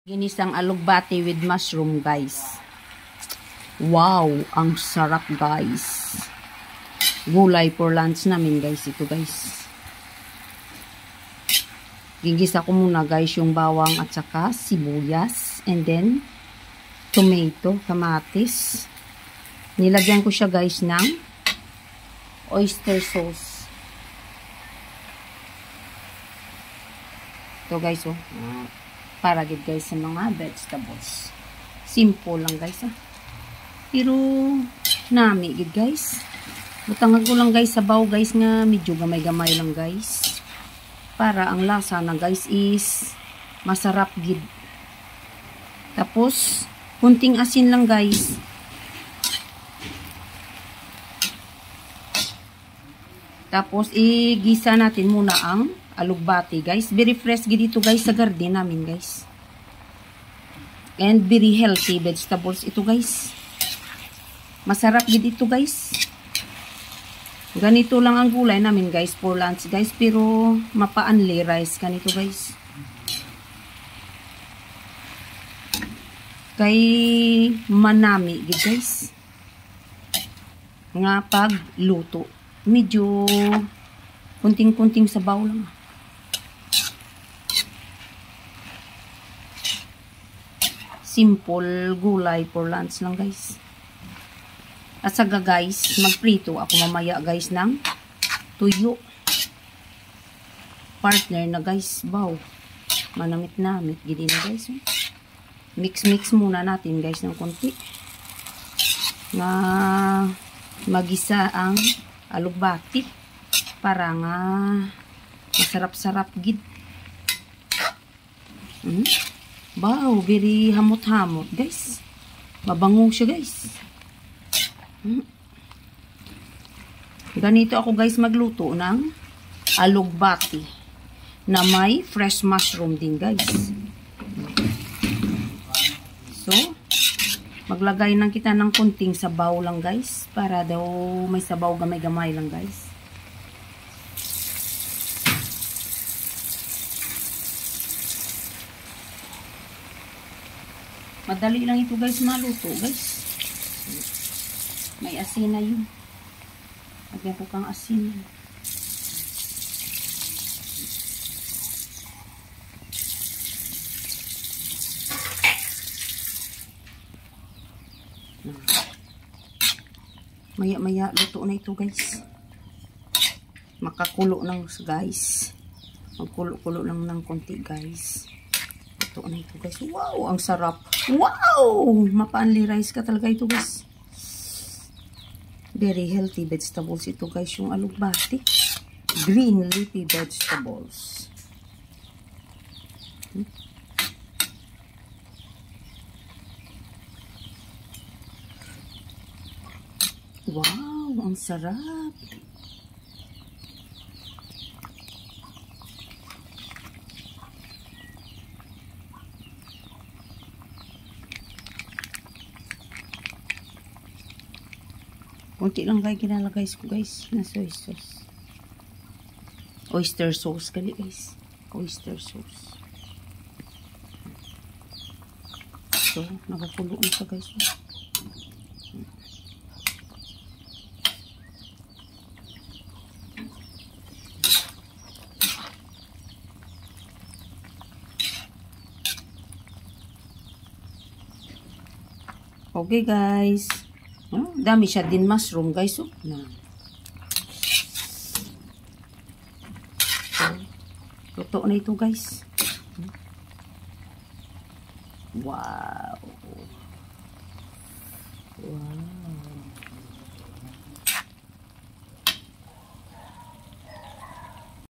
Ginisang alugbati with mushroom, guys. Wow, ang sarap, guys. Gulay for lunch namin, guys. Ito, guys. Gigisa ko muna, guys, yung bawang at saka sibuyas. And then, tomato, kamatis. Nilagyan ko siya, guys, ng oyster sauce. Ito, guys, oh. Para gid guys sa mga vegetables. Simple lang guys Pero nami gid guys. Butangag ko lang guys sabaw guys nga medyo gamay-gamay lang guys. Para ang lasa na guys is masarap gid. Tapos kunting asin lang guys. Tapos igisa natin muna ang alugbati guys. Very fresh gid ito guys sa garden namin guys. And very healthy vegetables ito guys. Masarap gid ito guys. Ganito lang ang gulay namin guys for lunch guys. Pero mapa-only rice ganito guys. Kay manami gid guys. Nga pag luto. Medyo kunting-kunting sabaw lang. Simple gulay for lunch lang guys. At saka guys, magprito ako mamaya guys ng tuyo. Partner na guys, baw. Manamit-namit gini na guys. Mix-mix muna natin guys ng konti. Na magisa ang alugbati para nga masarap-sarap gid. Wow, very hamot-hamot guys. Mabango siya guys. Ganito ako guys magluto ng alugbati na may fresh mushroom din guys. So, maglagay lang kita ng kunting sabaw lang guys. Para daw may sabaw gamay-gamay lang guys. Madali lang ito guys maluto guys. May asin na yun. Lagyan ko kang asin. Maya-maya luto na ito guys. Makakulo lang guys. Magkulo-kulo lang ng konti guys. Luto na ito guys. Wow, ang sarap. Wow! Mapa-only rice ka talaga ito guys. Very healthy vegetables ito guys, yung alugbati. Green leafy vegetables. Wow, ang sarap. Kunti lang kayo kinalagay ko guys na soy sauce. Oyster sauce kali guys. Oyster sauce. So, nakakulo na siya guys. Okay guys. Dami siya din mushroom guys. Luto na ito guys. Wow. Wow.